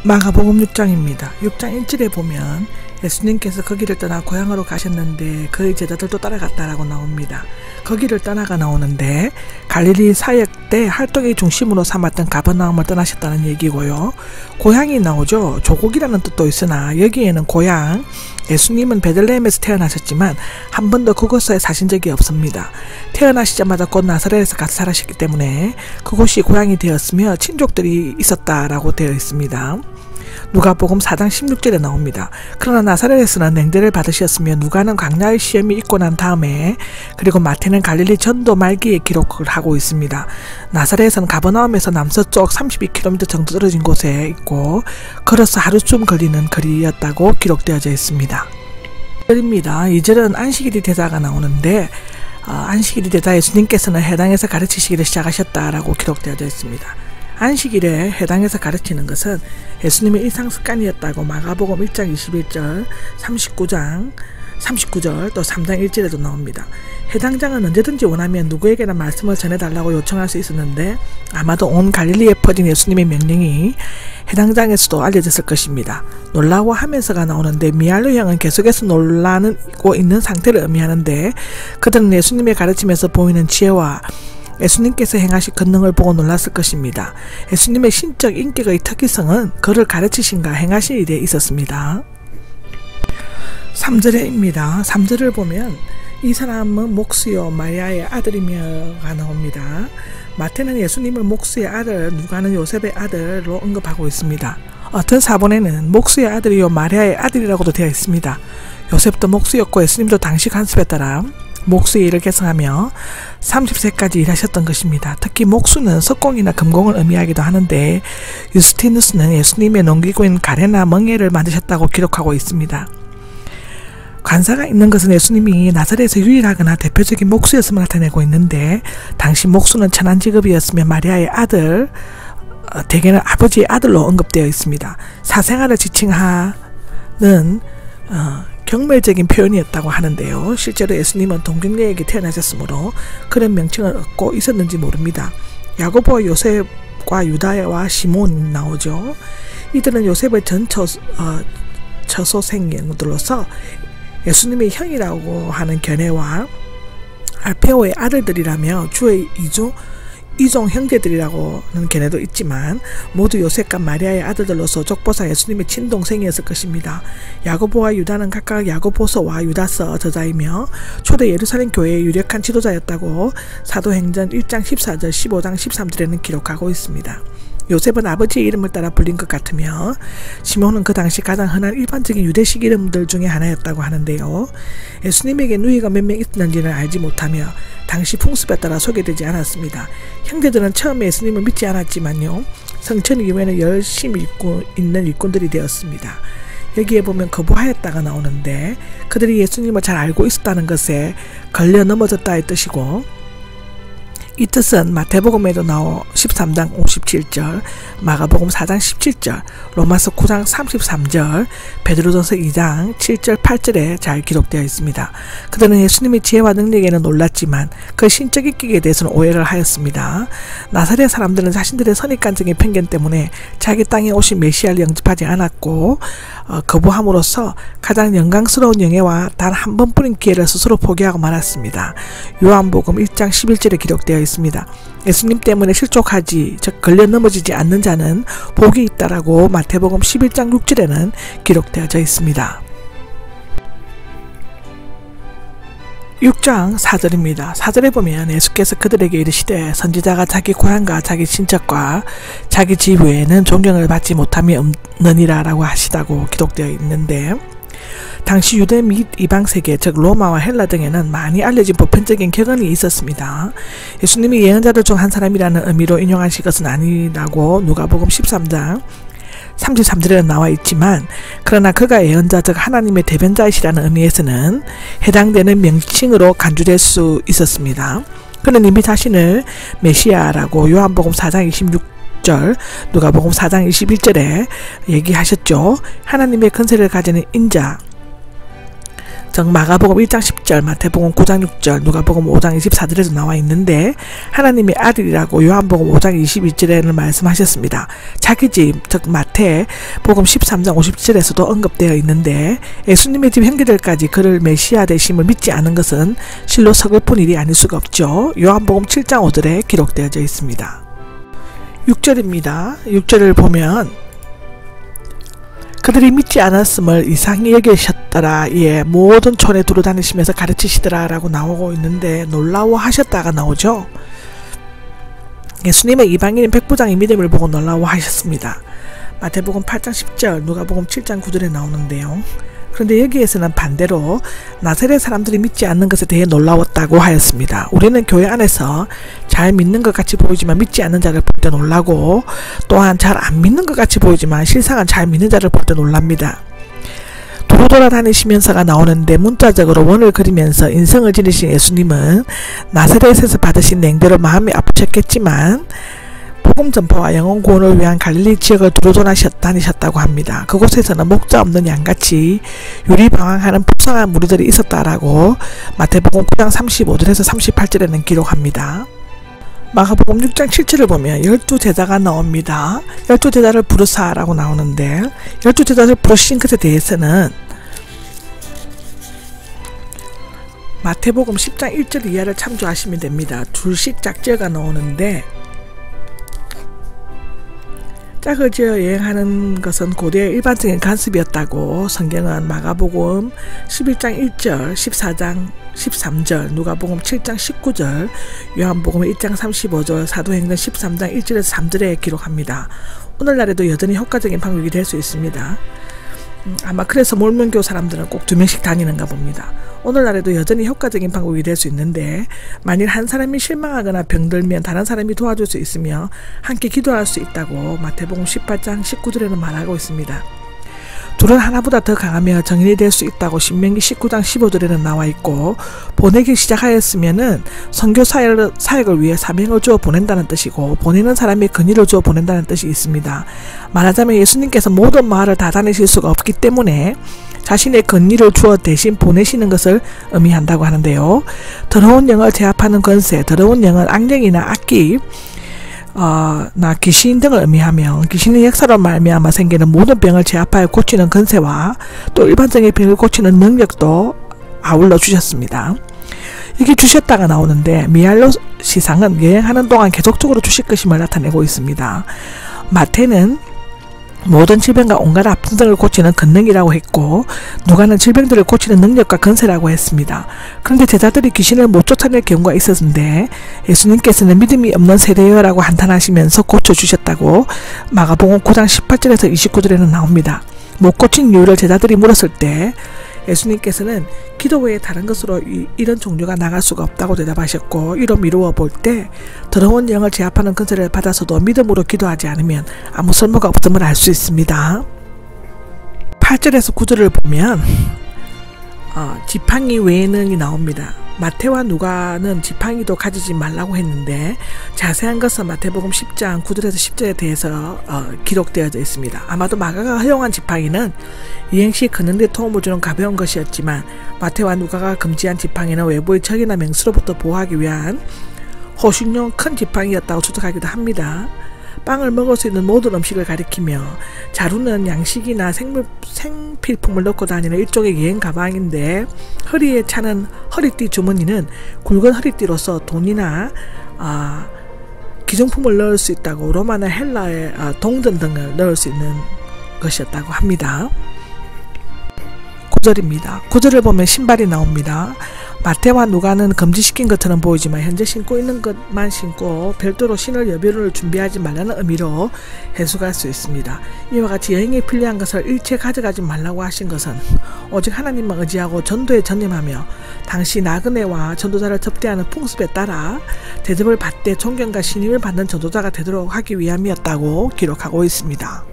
마가복음 6장입니다. 6장 1절에 보면 예수님께서 거기를 떠나 고향으로 가셨는데 그의 제자들도 따라갔다라고 나옵니다. 거기를 떠나가 나오는데 갈릴리 사역 때 활동의 중심으로 삼았던 가버나움을 떠나셨다는 얘기고요. 고향이 나오죠. 조국이라는 뜻도 있으나 여기에는 고향, 예수님은 베들레헴에서 태어나셨지만 한 번도 그곳에 사신 적이 없습니다. 태어나시자마자 곧 나사렛에서 같이 살았기 때문에 그곳이 고향이 되었으며 친족들이 있었다라고 되어 있습니다. 누가복음 4장 16절에 나옵니다. 그러나 나사렛에서는 냉대를 받으셨으며 누가는 광야의 시험이 있고 난 다음에, 그리고 마태는 갈릴리 전도 말기에 기록을 하고 있습니다. 나사렛은 가버나움에서 남서쪽 32km 정도 떨어진 곳에 있고 걸어서 하루쯤 걸리는 거리였다고 기록되어져 있습니다. 2절은 안식일이 되다가 나오는데 안식일이 되다 예수님께서는 해당에서 가르치시기를 시작하셨다라고 기록되어져 있습니다. 안식일에 해당해서 가르치는 것은 예수님의 일상습관이었다고 마가복음 1장 21절, 39절, 또 3장 1절에도 나옵니다. 해당장은 언제든지 원하면 누구에게나 말씀을 전해달라고 요청할 수 있었는데 아마도 온 갈릴리에 퍼진 예수님의 명령이 해당장에서도 알려졌을 것입니다. 놀라워 하면서가 나오는데 미알로 형은 계속해서 놀라고 있는 상태를 의미하는데 그들은 예수님의 가르침에서 보이는 지혜와 예수님께서 행하신 권능을 보고 놀랐을 것입니다. 예수님의 신적 인격의 특이성은 그를 가르치신가 행하신 일에 있었습니다. 3절에입니다. 3절을 보면 이 사람은 목수요 마리아의 아들이며가 나옵니다. 마태는 예수님을 목수의 아들, 누가는 요셉의 아들로 언급하고 있습니다. 어떤 사본에는 목수의 아들이요 마리아의 아들이라고도 되어 있습니다. 요셉도 목수였고 예수님도 당시 관습에 따라 목수의 일을 계승하며 30세까지 일하셨던 것입니다. 특히 목수는 석공이나 금공을 의미하기도 하는데 유스티누스는 예수님의 농기구인 가래나 멍에를 만드셨다고 기록하고 있습니다. 관사가 있는 것은 예수님이 나사렛에서 유일하거나 대표적인 목수였음을 나타내고 있는데 당시 목수는 천한 직업이었으며 마리아의 아들, 대개는 아버지의 아들로 언급되어 있습니다. 사생활을 지칭하는 경멸적인 표현이었다고 하는데요. 실제로 예수님은 동정녀에게 태어나셨으므로 그런 명칭을 얻고 있었는지 모릅니다. 야고보와 요셉과 유다와 시몬이 나오죠. 이들은 요셉의 전 처소생들로서 예수님의 형이라고 하는 견해와 알페오의 아들들이라며 주의 이종 형제들이라고는 견해도 있지만 모두 요셉과 마리아의 아들들로서 족보상 예수님의 친동생이었을 것입니다. 야고보와 유다는 각각 야고보서와 유다서 저자이며 초대 예루살렘 교회의 유력한 지도자였다고 사도행전 1장 14절 15장 13절에는 기록하고 있습니다. 요셉은 아버지의 이름을 따라 불린 것 같으며 시몬은 그 당시 가장 흔한 일반적인 유대식 이름들 중에 하나였다고 하는데요. 예수님에게 누이가 몇 명 있는지는 알지 못하며 당시 풍습에 따라 소개되지 않았습니다. 형제들은 처음에 예수님을 믿지 않았지만요. 성천 이후에는 열심히 있는 일꾼들이 되었습니다. 여기에 보면 거부하였다가 나오는데 그들이 예수님을 잘 알고 있었다는 것에 걸려 넘어졌다의 뜻이고 이 뜻은 마태복음에도 나오 13장 57절, 마가복음 4장 17절, 로마서 9장 33절, 베드로전서 2장 7절 8절에 잘 기록되어 있습니다. 그들은 예수님의 지혜와 능력에는 놀랐지만 그 신적 인격에 대해서는 오해를 하였습니다. 나사렛 사람들은 자신들의 선입관적인 편견 때문에 자기 땅에 오신 메시아를 영접하지 않았고 거부함으로써 가장 영광스러운 영예와 단 한 번뿐인 기회를 스스로 포기하고 말았습니다. 요한복음 1장 11절에 기록되어 있습니다. 예수님 때문에 실족하지 즉 걸려 넘어지지 않는 자는 복이 있다라고 마태복음 11장 6절에는 기록되어져 있습니다. 6장 4절입니다. 4절에 보면 예수께서 그들에게 이르시되 선지자가 자기 고향과 자기 친척과 자기 집 외에는 존경을 받지 못함이 없느니라 라고 하시다고 기록되어 있는데 당시 유대 및 이방 세계 즉 로마와 헬라 등에는 많이 알려진 보편적인 격언이 있었습니다. 예수님이 예언자들 중 한 사람이라는 의미로 인용하신 것은 아니라고 누가복음 13장 33절에 나와 있지만 그러나 그가 예언자 즉 하나님의 대변자이시라는 의미에서는 해당되는 명칭으로 간주될 수 있었습니다. 그는 이미 자신을 메시아라고 요한복음 4장 26절 누가복음 4장 21절에 얘기하셨죠. 하나님의 권세를 가지는 인자 즉 마가복음 1장 10절, 마태복음 9장 6절, 누가복음 5장 24절에도 나와 있는데 하나님의 아들이라고 요한복음 5장 22절에는 말씀하셨습니다. 자기 집, 즉 마태복음 13장 57절에서도 언급되어 있는데 예수님의 집 형제들까지 그를 메시아 되심을 믿지 않은 것은 실로 서글픈 일이 아닐 수가 없죠. 요한복음 7장 5절에 기록되어져 있습니다. 6절입니다. 6절을 보면 그들이 믿지 않았음을 이상히 여기셨더라. 예, 모든 촌에 두루다니시면서 가르치시더라 라고 나오고 있는데 놀라워하셨다가 나오죠. 예수님의 이방인인 백부장의 믿음을 보고 놀라워하셨습니다. 마태복음 8장 10절, 누가복음 7장 9절에 나오는데요. 그런데 여기에서는 반대로 나사렛 사람들이 믿지 않는 것에 대해 놀라웠다고 하였습니다. 우리는 교회 안에서 잘 믿는 것 같이 보이지만 믿지 않는 자를 볼 때 놀라고, 또한 잘 안 믿는 것 같이 보이지만 실상은 잘 믿는 자를 볼 때 놀랍니다. 도로 돌아다니시면서가 나오는데 문자적으로 원을 그리면서 인성을 지니신 예수님은 나사렛에서 받으신 냉대로 마음이 아프셨겠지만 복음 전파와 영혼 구원을 위한 갈릴리 지역을 두루 다니셨다고 합니다. 그곳에서는 목자 없는 양같이 유리방황하는 불쌍한 무리들이 있었다라고 마태복음 9장 35절에서 38절에는 기록합니다. 마가복음 6장 7절을 보면 12제자가 나옵니다. 12제자를 부르사라고 나오는데 12제자를 부르신 것에 대해서는 마태복음 10장 1절 이하를 참조하시면 됩니다. 둘씩 짝지어가 나오는데 짝을 지어 여행하는 것은 고대의 일반적인 관습이었다고 성경은 마가복음 11장 1절, 14장 13절, 누가복음 7장 19절, 요한복음 1장 35절, 사도행전 13장 1절에서 3절에 기록합니다. 오늘날에도 여전히 효과적인 방법이 될 수 있습니다. 아마 그래서 몰몬교 사람들은 꼭 2명씩 다니는가 봅니다. 오늘날에도 여전히 효과적인 방법이 될 수 있는데 만일 한 사람이 실망하거나 병들면 다른 사람이 도와줄 수 있으며 함께 기도할 수 있다고 마태복음 18장 19절에는 말하고 있습니다. 둘은 하나보다 더 강하며 정인이 될 수 있다고 신명기 19장 15절에는 나와 있고, 보내기 시작하였으면은 선교 사역을 위해 사명을 주어 보낸다는 뜻이고, 보내는 사람이 근위를 주어 보낸다는 뜻이 있습니다. 말하자면 예수님께서 모든 마을을 다 다니실 수가 없기 때문에 자신의 근위를 주어 대신 보내시는 것을 의미한다고 하는데요. 더러운 영을 제압하는 권세, 더러운 영은 악령이나 악기, 나 귀신 등을 의미하며 귀신의 역사로 말미암아 생기는 모든 병을 제압하여 고치는 권세와 또 일반적인 병을 고치는 능력도 아울러 주셨습니다. 이게 주셨다가 나오는데 미알로 시상은 여행하는 동안 계속적으로 주실 것임을 나타내고 있습니다. 마태는 모든 질병과 온갖 아픔 등을 고치는 권능이라고 했고, 누가는 질병들을 고치는 능력과 권세라고 했습니다. 그런데 제자들이 귀신을 못 쫓아낼 경우가 있었는데 예수님께서는 믿음이 없는 세대여라고 한탄하시면서 고쳐주셨다고 마가복음 9장 18절에서 29절에는 나옵니다. 못 고친 이유를 제자들이 물었을 때 예수님께서는 기도 외에 다른 것으로 이런 종류가 나갈 수가 없다고 대답하셨고, 이로 미루어 볼 때 더러운 영을 제압하는 권세를 받아서도 믿음으로 기도하지 않으면 아무 쓸모가 없음을 알 수 있습니다. 8절에서 9절을 보면 지팡이 외능이 나옵니다. 마태와 누가는 지팡이도 가지지 말라고 했는데 자세한 것은 마태복음 10장 9절에서 10절에 대해서 기록되어져 있습니다. 아마도 마가가 허용한 지팡이는 이행시 걷는 데 도움을 주는 가벼운 것이었지만 마태와 누가가 금지한 지팡이는 외부의 적이나 맹수로부터 보호하기 위한 호신용 큰 지팡이였다고 추측하기도 합니다. 빵을 먹을 수 있는 모든 음식을 가리키며 자루는 양식이나 생필품을 넣고 다니는 일종의 여행 가방인데, 허리에 차는 허리띠 주머니는 굵은 허리띠로서 돈이나 기존품을 넣을 수 있다고, 로마나 헬라의 동전 등을 넣을 수 있는 것이었다고 합니다. 9절입니다. 9절을 보면 신발이 나옵니다. 마태와 누가는 금지시킨 것처럼 보이지만 현재 신고 있는 것만 신고 별도로 신을 여별을 준비하지 말라는 의미로 해석할 수 있습니다. 이와 같이 여행에 필요한 것을 일체 가져가지 말라고 하신 것은 오직 하나님만 의지하고 전도에 전념하며 당시 나그네와 전도자를 접대하는 풍습에 따라 대접을 받되 존경과 신임을 받는 전도자가 되도록 하기 위함이었다고 기록하고 있습니다.